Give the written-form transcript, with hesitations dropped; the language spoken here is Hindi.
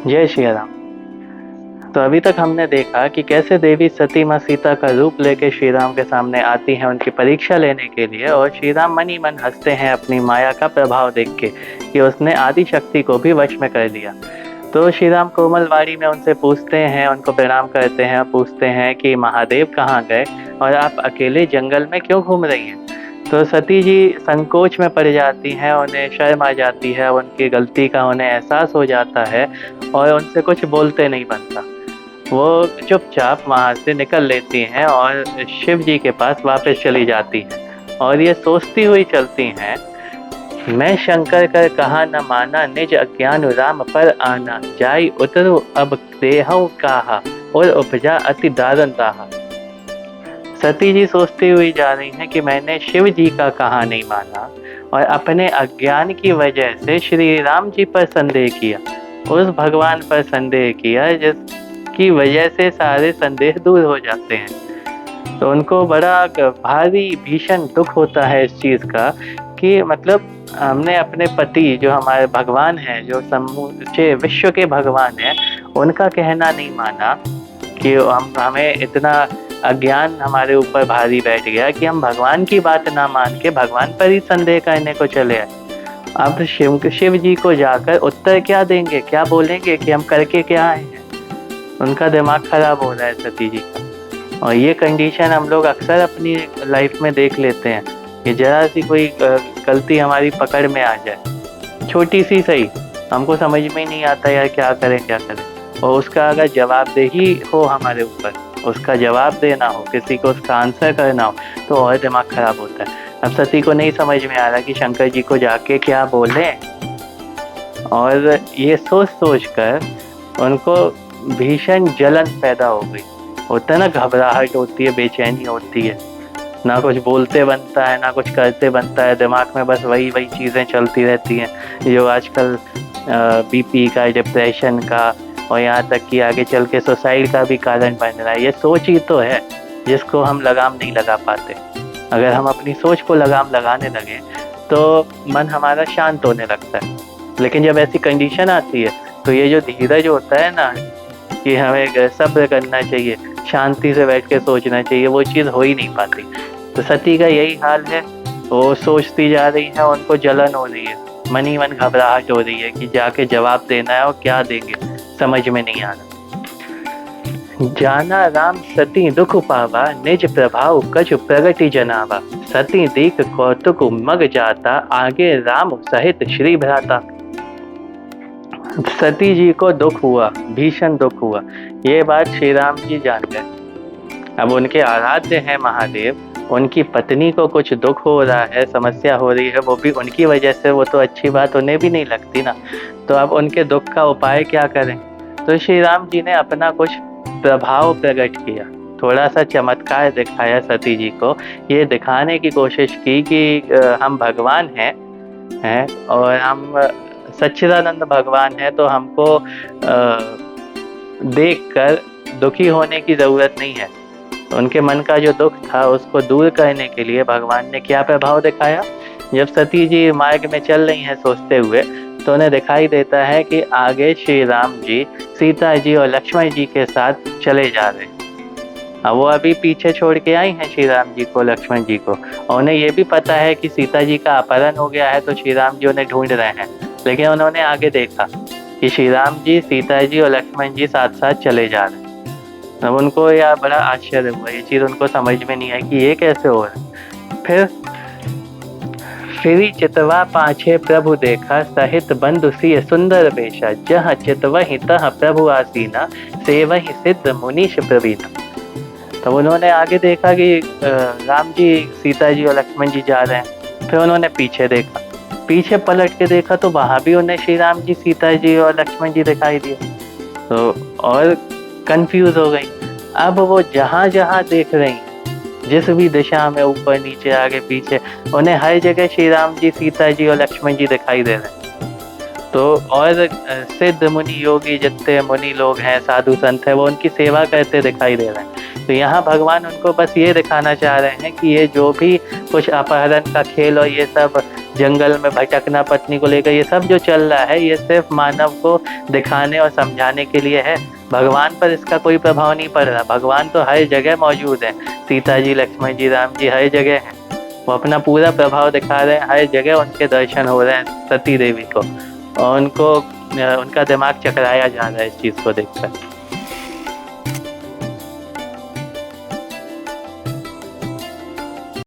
जय श्री राम। तो अभी तक हमने देखा कि कैसे देवी सती माँ सीता का रूप लेके श्री राम के सामने आती हैं उनकी परीक्षा लेने के लिए, और श्री राम मन ही मन हंसते हैं अपनी माया का प्रभाव देख के कि उसने आदि शक्ति को भी वश में कर लिया। तो श्री राम कोमलवाड़ी में उनसे पूछते हैं, उनको प्रणाम करते हैं, पूछते हैं कि महादेव कहाँ गए और आप अकेले जंगल में क्यों घूम रही हैं। तो सती जी संकोच में पड़ जाती हैं, उन्हें शर्म आ जाती है, उनकी गलती का उन्हें एहसास हो जाता है और उनसे कुछ बोलते नहीं बनता। वो चुपचाप वहाँ से निकल लेती हैं और शिव जी के पास वापस चली जाती हैं और ये सोचती हुई चलती हैं, मैं शंकर कर कहा न माना, निज अज्ञान राम पर आना, जाई उतरु अब देहु काहा, और उपजा अति दारुण ताहा। सती जी सोचती हुई जा रही हैं कि मैंने शिव जी का कहा नहीं माना और अपने अज्ञान की वजह से श्री राम जी पर संदेह किया, उस भगवान पर संदेह किया जिसकी वजह से सारे संदेह दूर हो जाते हैं। तो उनको बड़ा भारी भीषण दुख होता है इस चीज़ का कि मतलब हमने अपने पति जो हमारे भगवान हैं, जो समूचे विश्व के भगवान हैं, उनका कहना नहीं माना कि हमें इतना अज्ञान हमारे ऊपर भारी बैठ गया कि हम भगवान की बात ना मान के भगवान पर ही संदेह करने को चले आए। अब शिव जी को जाकर उत्तर क्या देंगे, क्या बोलेंगे कि हम करके क्या आए हैं। उनका दिमाग खराब हो रहा है सती जी का। और ये कंडीशन हम लोग अक्सर अपनी लाइफ में देख लेते हैं कि जरा सी कोई गलती हमारी पकड़ में आ जाए, छोटी सी सही, हमको समझ में ही नहीं आता यार क्या करें क्या करें, और उसका अगर जवाबदेही हो हमारे ऊपर, उसका जवाब देना हो, किसी को उसका आंसर करना हो, तो और दिमाग खराब होता है। अब सती को नहीं समझ में आ रहा कि शंकर जी को जाके क्या बोलें, और ये सोच सोच कर उनको भीषण जलन पैदा हो गई। होता है ना, घबराहट होती है, बेचैनी होती है, ना कुछ बोलते बनता है ना कुछ करते बनता है, दिमाग में बस वही चीज़ें चलती रहती हैं जो आजकल बीपी का, डिप्रेशन का और यहाँ तक कि आगे चल के सुसाइड का भी कारण बन रहा है। ये सोच ही तो है जिसको हम लगाम नहीं लगा पाते। अगर हम अपनी सोच को लगाम लगाने लगे तो मन हमारा शांत होने लगता है, लेकिन जब ऐसी कंडीशन आती है तो ये जो धीरज होता है ना कि हमें सब्र करना चाहिए, शांति से बैठ के सोचना चाहिए, वो चीज़ हो ही नहीं पाती। तो सती का यही हाल है, वो सोचती जा रही है, उनको जलन हो रही है, मन ही मन घबराहट हो रही है कि जाके जवाब देना है और क्या देंगे समझ में नहीं आ रहा। जाना राम सती दुख पावा, निज प्रभाव कछु प्रगति जनावा, सती देख कौतुक मग जाता, आगे राम सहित श्री भ्राता। सती जी को दुख हुआ, भीषण दुख हुआ, ये बात श्री राम जी जान गए। अब उनके आराध्य हैं महादेव, उनकी पत्नी को कुछ दुख हो रहा है, समस्या हो रही है, वो भी उनकी वजह से, वो तो अच्छी बात उन्हें भी नहीं लगती ना। तो अब उनके दुख का उपाय क्या करें। तो श्री राम जी ने अपना कुछ प्रभाव प्रकट किया, थोड़ा सा चमत्कार दिखाया सती जी को, ये दिखाने की कोशिश की कि हम भगवान हैं और हम सच्चिदानंद भगवान हैं, तो हमको देखकर दुखी होने की ज़रूरत नहीं है। तो उनके मन का जो दुख था उसको दूर करने के लिए भगवान ने क्या प्रभाव दिखाया। जब सती जी मार्ग में चल रही हैं सोचते हुए, तो उन्हें दिखाई देता है कि आगे श्री राम जी सीता जी और लक्ष्मण जी के साथ चले जा रहे हैं। अब वो अभी पीछे छोड़ के आई हैं श्री राम जी को, लक्ष्मण जी को, और उन्हें ये भी पता है कि सीता जी का अपहरण हो गया है, तो श्री राम जी उन्हें ढूंढ रहे हैं। लेकिन उन्होंने आगे देखा कि श्री राम जी, सीता जी और लक्ष्मण जी साथ साथ चले जा रहे हैं। अब उनको यार बड़ा आश्चर्य हुआ, ये चीज़ उनको समझ में नहीं आई कि ये कैसे हो रहा है। फिर चितवा पाछे प्रभु देखा, सहित बंधु सिय सुंदर वेशा, जह चितवहि तह प्रभु आसीना, सेवहि सिद्ध मुनीश प्रवीण। तो उन्होंने आगे देखा कि राम जी, सीता जी और लक्ष्मण जी जा रहे हैं। फिर उन्होंने पीछे देखा, पीछे पलट के देखा तो वहाँ भी उन्हें श्री राम जी, सीता जी और लक्ष्मण जी दिखाई दिए। तो और कंफ्यूज हो गई। अब वो जहाँ जहाँ देख रही, जिस भी दिशा में, ऊपर नीचे आगे पीछे, उन्हें हर जगह श्री राम जी, सीता जी और लक्ष्मण जी दिखाई दे रहे हैं। तो और सिद्ध मुनि योगी जितने मुनि लोग हैं, साधु संत हैं, वो उनकी सेवा करते दिखाई दे रहे हैं। तो यहाँ भगवान उनको बस ये दिखाना चाह रहे हैं कि ये जो भी कुछ अपहरण का खेल और ये सब जंगल में भटकना पत्नी को लेकर ये सब जो चल रहा है, ये सिर्फ मानव को दिखाने और समझाने के लिए है। भगवान पर इसका कोई प्रभाव नहीं पड़ रहा। भगवान तो हर जगह मौजूद है, सीता जी, लक्ष्मण जी, राम जी हर जगह हैं। वो अपना पूरा प्रभाव दिखा रहे हैं, हर जगह उनके दर्शन हो रहे हैं सती देवी को, और उनको उनका दिमाग चकराया जा रहा है इस चीज़ को देखकर।